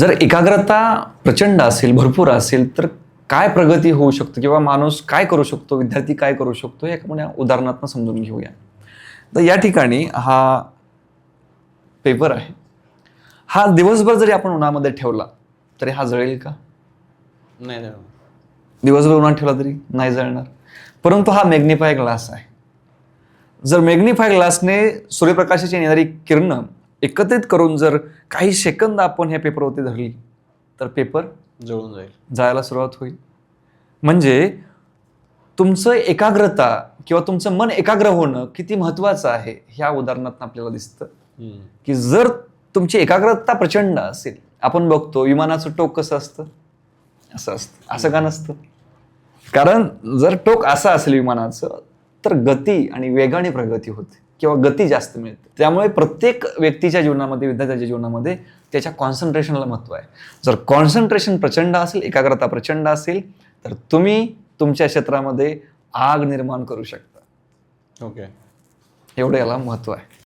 जर एकाग्रता प्रचंड असेल, भरपूर असेल, तर काय प्रगती होऊ शकतो किंवा माणूस काय करू शकतो, विद्यार्थी काय करू शकतो, हे आपण उदाहरणातून समजून घेऊया. तर या ठिकाणी हा पेपर आहे. हा दिवसभर जरी आपण उन्हामध्ये ठेवला तरी हा जळेल का? नाही. दिवसभर उन्हात ठेवला तरी नाही जळणार. परंतु हा मॅग्निफाय ग्लास आहे. जर मॅग्निफाय ग्लासने सूर्यप्रकाशाची येणारी किरणं एकत्रित करून जर काही सेकंद आपण ह्या पेपरवरती धरली तर पेपर जळून जाईल, जायला सुरुवात होईल. म्हणजे तुमचं एकाग्रता किंवा तुमचं मन एकाग्र होणं किती महत्वाचं आहे ह्या उदाहरणात आपल्याला दिसतं. की जर तुमची एकाग्रता प्रचंड असेल, आपण बघतो विमानाचं टोक कसं असतं, असं असतं. असं का नसतं? कारण जर टोक असं असेल विमानाचं तर गती आणि वेगाने प्रगती होते किंवा गती जास्त मिळते. त्यामुळे प्रत्येक व्यक्तीच्या जीवनामध्ये, विद्यार्थ्याच्या जीवनामध्ये त्याच्या कॉन्सन्ट्रेशनला महत्व आहे. जर कॉन्सन्ट्रेशन प्रचंड असेल, एकाग्रता प्रचंड असेल, तर तुम्ही तुमच्या क्षेत्रामध्ये आग निर्माण करू शकता. ओके, एवढं याला महत्व आहे.